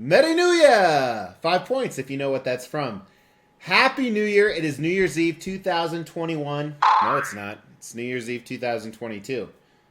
Merry New Year! 5 points if you know what that's from. Happy New Year. It is New Year's Eve 2021. No, it's not. It's New Year's Eve 2022,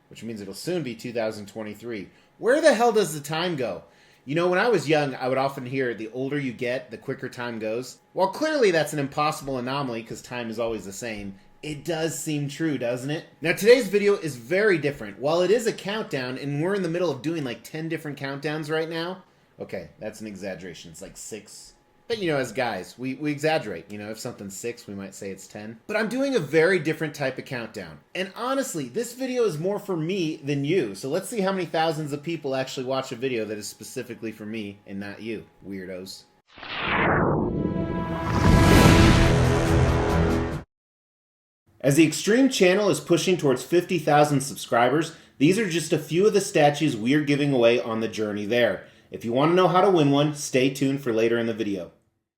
which means it'll soon be 2023. Where the hell does the time go? You know, when I was young, I would often hear the older you get, the quicker time goes. Well, clearly that's an impossible anomaly because time is always the same. It does seem true, doesn't it? Now, today's video is very different. While it is a countdown, and we're in the middle of doing like 10 different countdowns right now. Okay, that's an exaggeration. It's like 6. But, you know, as guys, we exaggerate. You know, if something's 6, we might say it's 10. But I'm doing a very different type of countdown. And honestly, this video is more for me than you. So let's see how many thousands of people actually watch a video that is specifically for me and not you, weirdos. As the Xtreme channel is pushing towards 50,000 subscribers, these are just a few of the statues we're giving away on the journey there. If you want to know how to win one, stay tuned for later in the video.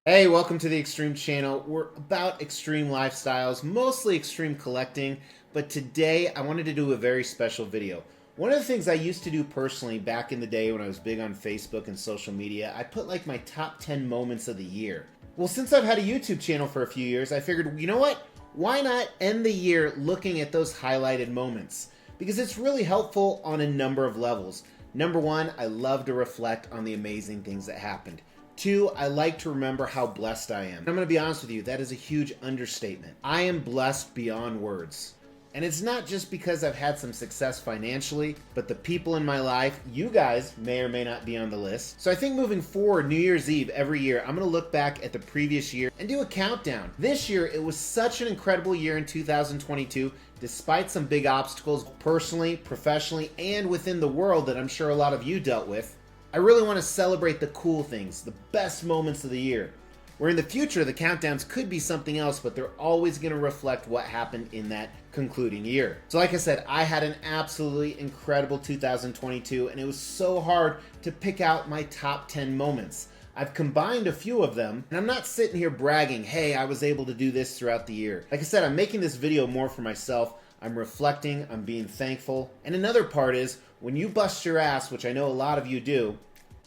Hey, welcome to the Xtreme channel. We're about extreme lifestyles, mostly extreme collecting, but today I wanted to do a very special video. One of the things I used to do personally back in the day when I was big on Facebook and social media, I put like my top 10 moments of the year. Well, since I've had a YouTube channel for a few years, I figured, you know what? Why not end the year looking at those highlighted moments? Because it's really helpful on a number of levels. Number 1, I love to reflect on the amazing things that happened. 2, I like to remember how blessed I am. I'm going to be honest with you, that is a huge understatement. I am blessed beyond words. And it's not just because I've had some success financially, but the people in my life, you guys may or may not be on the list. So I think moving forward, New Year's Eve every year, I'm going to look back at the previous year and do a countdown. This year, it was such an incredible year in 2022, despite some big obstacles personally, professionally, and within the world that I'm sure a lot of you dealt with. I really want to celebrate the cool things, the best moments of the year. Where in the future, the countdowns could be something else, but they're always going to reflect what happened in that concluding year. So like I said, I had an absolutely incredible 2022, and it was so hard to pick out my top 10 moments. I've combined a few of them, and I'm not sitting here bragging, hey, I was able to do this throughout the year. Like I said, I'm making this video more for myself. I'm reflecting, I'm being thankful. And another part is, when you bust your ass, which I know a lot of you do,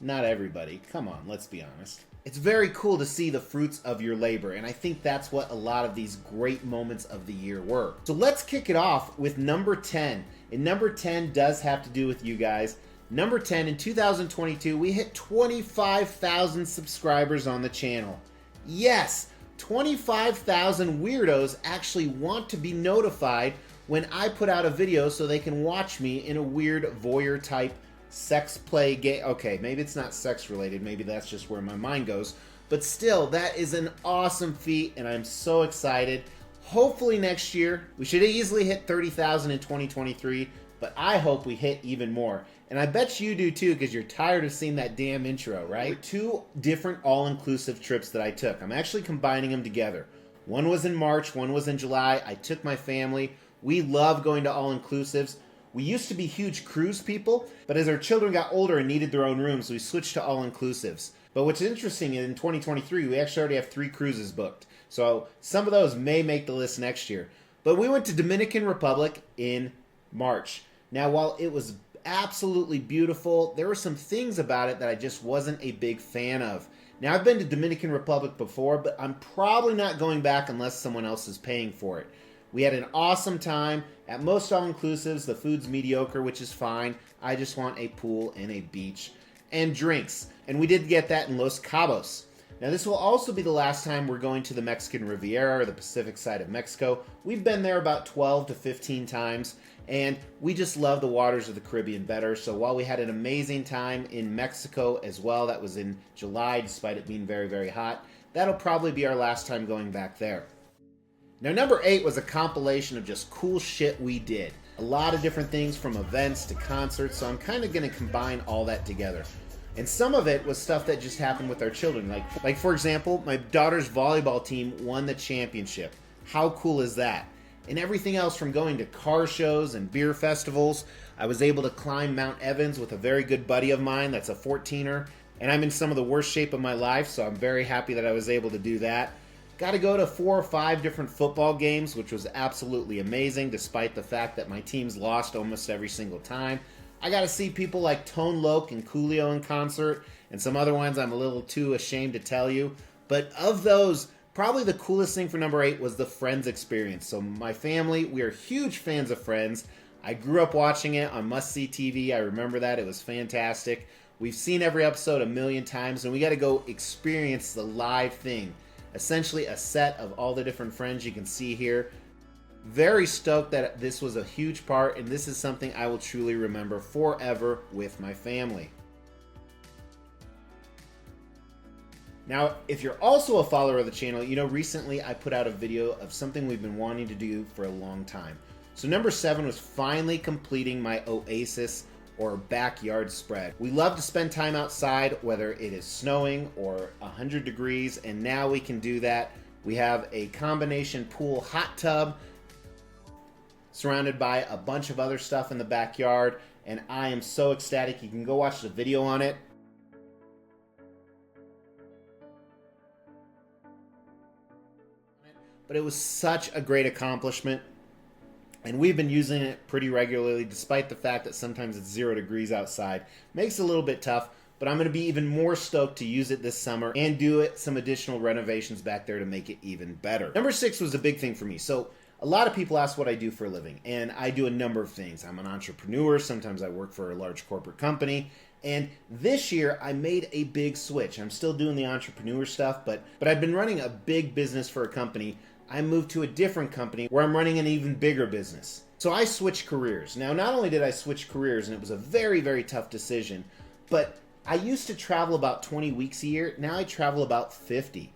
not everybody, come on, let's be honest. It's very cool to see the fruits of your labor, and I think that's what a lot of these great moments of the year were. So let's kick it off with number 10. And number 10 does have to do with you guys. Number 10, in 2022, we hit 25,000 subscribers on the channel. Yes, 25,000 weirdos actually want to be notified when I put out a video so they can watch me in a weird voyeur type sex play game. Okay, maybe it's not sex related, maybe that's just where my mind goes, but still, that is an awesome feat, and I'm so excited. Hopefully next year, we should easily hit 30,000 in 2023, but I hope we hit even more. And I bet you do too, because you're tired of seeing that damn intro, right? 2 different all-inclusive trips that I took. I'm actually combining them together. One was in March, one was in July. I took my family. We love going to all-inclusives. We used to be huge cruise people, but as our children got older and needed their own rooms, we switched to all-inclusives. But what's interesting, in 2023, we actually already have 3 cruises booked. So some of those may make the list next year. But we went to Dominican Republic in March. Now, while it was absolutely beautiful, there were some things about it that I just wasn't a big fan of. Now, I've been to Dominican Republic before, but I'm probably not going back unless someone else is paying for it. We had an awesome time. At most all-inclusives, the food's mediocre, which is fine. I just want a pool and a beach and drinks. And we did get that in Los Cabos. Now, this will also be the last time we're going to the Mexican Riviera, or the Pacific side of Mexico. We've been there about 12 to 15 times, and we just love the waters of the Caribbean better. So while we had an amazing time in Mexico as well, that was in July, despite it being very, very hot, that'll probably be our last time going back there. Now, number 8 was a compilation of just cool shit we did. A lot of different things, from events to concerts, so I'm kind of going to combine all that together. And some of it was stuff that just happened with our children. Like for example, my daughter's volleyball team won the championship. How cool is that? And everything else, from going to car shows and beer festivals. I was able to climb Mount Evans with a very good buddy of mine that's a 14er. And I'm in some of the worst shape of my life, so I'm very happy that I was able to do that. Got to go to 4 or 5 different football games, which was absolutely amazing, despite the fact that my teams lost almost every single time. I got to see people like Tone Loc and Coolio in concert, and some other ones I'm a little too ashamed to tell you. But of those, probably the coolest thing for number 8 was the Friends experience. So my family, we are huge fans of Friends. I grew up watching it on must-see TV. I remember that. It was fantastic. We've seen every episode a million times, and we got to go experience the live thing. Essentially a set of all the different friends you can see here. Very stoked that this was a huge part, and this is something I will truly remember forever with my family. Now, if you're also a follower of the channel, you know recently I put out a video of something we've been wanting to do for a long time. So number 7 was finally completing my Oasis or backyard spread. We love to spend time outside, whether it is snowing or 100 degrees, and now we can do that. We have a combination pool hot tub surrounded by a bunch of other stuff in the backyard, and I am so ecstatic. You can go watch the video on it. But it was such a great accomplishment, and we've been using it pretty regularly despite the fact that sometimes it's 0 degrees outside. Makes it a little bit tough, but I'm going to be even more stoked to use it this summer and do some additional renovations back there to make it even better. Number 6 was a big thing for me. So a lot of people ask what I do for a living, and I do a number of things. I'm an entrepreneur. Sometimes I work for a large corporate company. And this year, I made a big switch. I'm still doing the entrepreneur stuff, but I've been running a big business for a company. I moved to a different company where I'm running an even bigger business. So I switched careers. Now, not only did I switch careers, and it was a very, very tough decision, but I used to travel about 20 weeks a year. Now I travel about 50.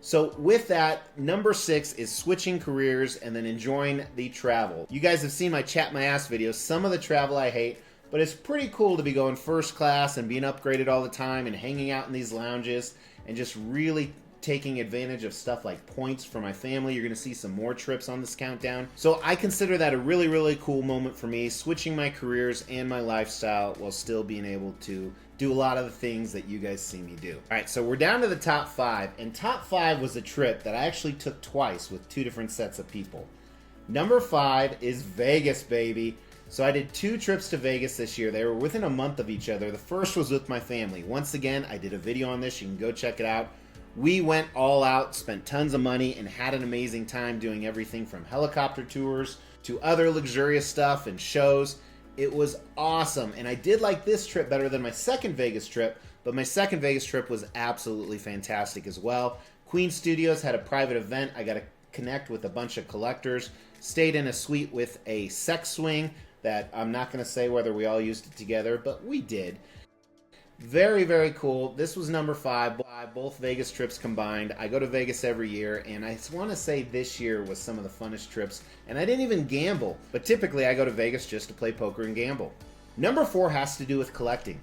So with that, number 6 is switching careers and then enjoying the travel. You guys have seen my chat my ass videos. Some of the travel I hate, but it's pretty cool to be going first class and being upgraded all the time and hanging out in these lounges and just really taking advantage of stuff like points for my family. You're going to see some more trips on this countdown. So I consider that a really, really cool moment for me, switching my careers and my lifestyle while still being able to do a lot of the things that you guys see me do. All right, so we're down to the top 5, and top 5 was a trip that I actually took twice with 2 different sets of people. Number 5 is Vegas, baby. So I did 2 trips to Vegas this year. They were within a month of each other. The first was with my family. Once again, I did a video on this. You can go check it out. We went all out, spent tons of money, and had an amazing time doing everything from helicopter tours to other luxurious stuff and shows. It was awesome, and I did like this trip better than my second Vegas trip, but my second Vegas trip was absolutely fantastic as well. Queen Studios had a private event. I got to connect with a bunch of collectors, stayed in a suite with a sex swing that I'm not going to say whether we all used it together, but we did. Very, very cool. This was number 5, both Vegas trips combined. I go to Vegas every year, and I want to say this year was some of the funnest trips, and I didn't even gamble, but typically I go to Vegas just to play poker and gamble. Number 4 has to do with collecting.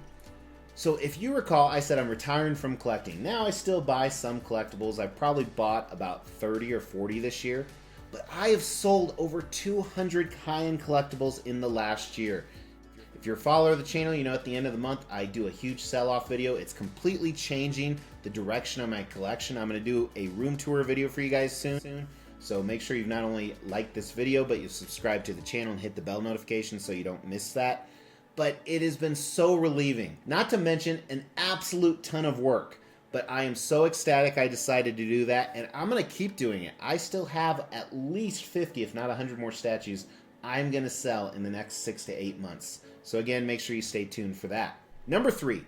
So if you recall, I said I'm retiring from collecting. Now I still buy some collectibles. I've probably bought about 30 or 40 this year, but I have sold over 200 high-end collectibles in the last year. If you're a follower of the channel, you know at the end of the month, I do a huge sell-off video. It's completely changing the direction of my collection. I'm going to do a room tour video for you guys soon. So make sure you've not only liked this video, but you subscribe to the channel and hit the bell notification so you don't miss that. But it has been so relieving. Not to mention an absolute ton of work. But I am so ecstatic I decided to do that, and I'm going to keep doing it. I still have at least 50, if not 100 more statues I'm going to sell in the next 6 to 8 months. So again, make sure you stay tuned for that. Number 3.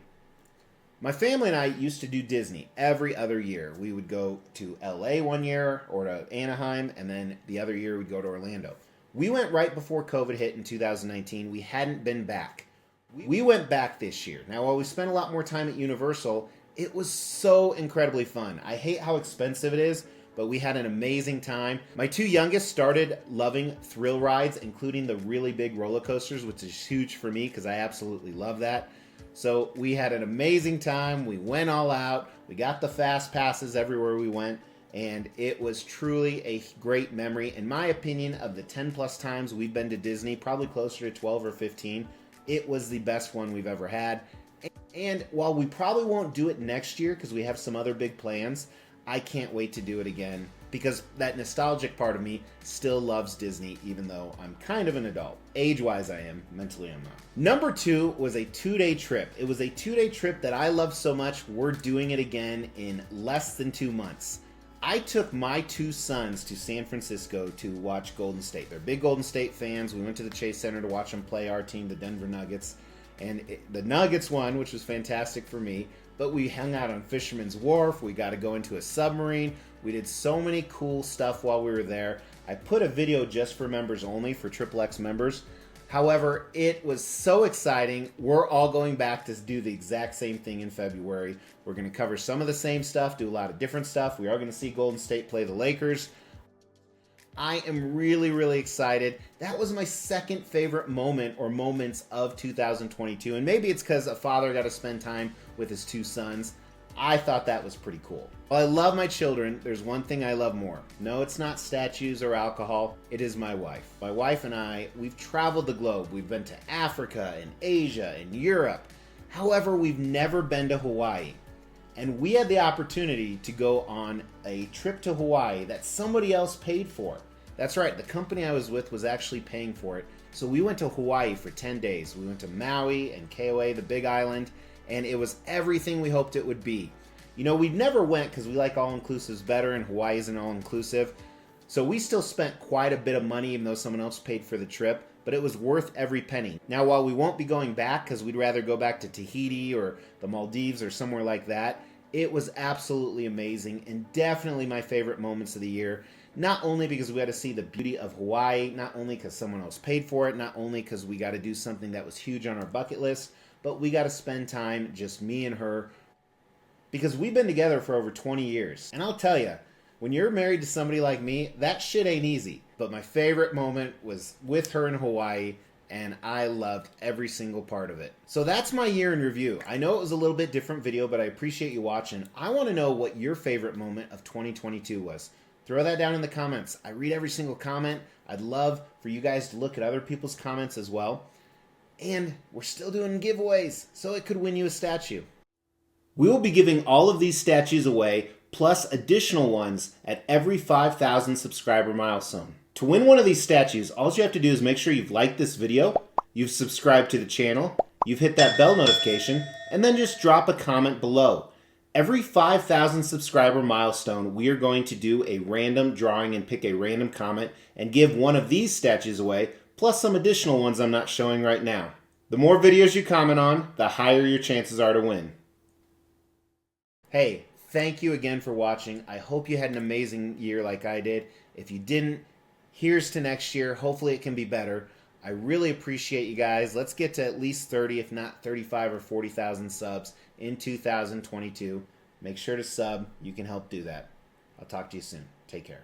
My family and I used to do Disney every other year. We would go to LA one year or to Anaheim, and then the other year we'd go to Orlando. We went right before COVID hit in 2019. We hadn't been back. We went back this year. Now, while we spent a lot more time at Universal, it was so incredibly fun. I hate how expensive it is, but we had an amazing time. My 2 youngest started loving thrill rides, including the really big roller coasters, which is huge for me because I absolutely love that. So we had an amazing time. We went all out. We got the fast passes everywhere we went, and it was truly a great memory. In my opinion, of the 10 plus times we've been to Disney, probably closer to 12 or 15, it was the best one we've ever had. And while we probably won't do it next year because we have some other big plans, I can't wait to do it again because that nostalgic part of me still loves Disney, even though I'm kind of an adult. Age-wise I am, mentally I'm not. Number 2 was a 2-day trip. It was a 2-day trip that I loved so much, we're doing it again in less than 2 months. I took my 2 sons to San Francisco to watch Golden State. They're big Golden State fans. We went to the Chase Center to watch them play our team, the Denver Nuggets. And the Nuggets won, which was fantastic for me. But we hung out on Fisherman's Wharf. We got to go into a submarine. We did so many cool stuff while we were there. I put a video just for members only, for XXX members. However, it was so exciting. We're all going back to do the exact same thing in February. We're going to cover some of the same stuff, do a lot of different stuff. We are going to see Golden State play the Lakers. I am really, really excited. That was my second favorite moment or moments of 2022. And maybe it's because a father got to spend time with his 2 sons. I thought that was pretty cool. While I love my children, there's one thing I love more. No, it's not statues or alcohol. It is my wife. My wife and I, we've traveled the globe. We've been to Africa and Asia and Europe. However, we've never been to Hawaii. And we had the opportunity to go on a trip to Hawaii that somebody else paid for. That's right, the company I was with was actually paying for it. So we went to Hawaii for 10 days. We went to Maui and Kauai, the Big Island, and it was everything we hoped it would be. You know, we never went because we like all-inclusives better, and Hawaii isn't all-inclusive. So we still spent quite a bit of money, even though someone else paid for the trip, but it was worth every penny. Now, while we won't be going back because we'd rather go back to Tahiti or the Maldives or somewhere like that, it was absolutely amazing and definitely my favorite moments of the year. Not only because we got to see the beauty of Hawaii, not only because someone else paid for it, not only because we got to do something that was huge on our bucket list, but we got to spend time, just me and her, because we've been together for over 20 years. And I'll tell you, when you're married to somebody like me, that shit ain't easy. But my favorite moment was with her in Hawaii, and I loved every single part of it. So that's my year in review. I know it was a little bit different video, but I appreciate you watching. I want to know what your favorite moment of 2022 was. Throw that down in the comments. I read every single comment. I'd love for you guys to look at other people's comments as well. And we're still doing giveaways, so it could win you a statue. We will be giving all of these statues away, plus additional ones at every 5,000 subscriber milestone. To win one of these statues, all you have to do is make sure you've liked this video, you've subscribed to the channel, you've hit that bell notification, and then just drop a comment below. Every 5,000 subscriber milestone, we are going to do a random drawing and pick a random comment and give one of these statues away, plus some additional ones I'm not showing right now. The more videos you comment on, the higher your chances are to win. Hey, thank you again for watching. I hope you had an amazing year like I did. If you didn't, here's to next year. Hopefully it can be better. I really appreciate you guys. Let's get to at least 30, if not 35 or 40,000 subs in 2022. Make sure to sub. You can help do that. I'll talk to you soon. Take care.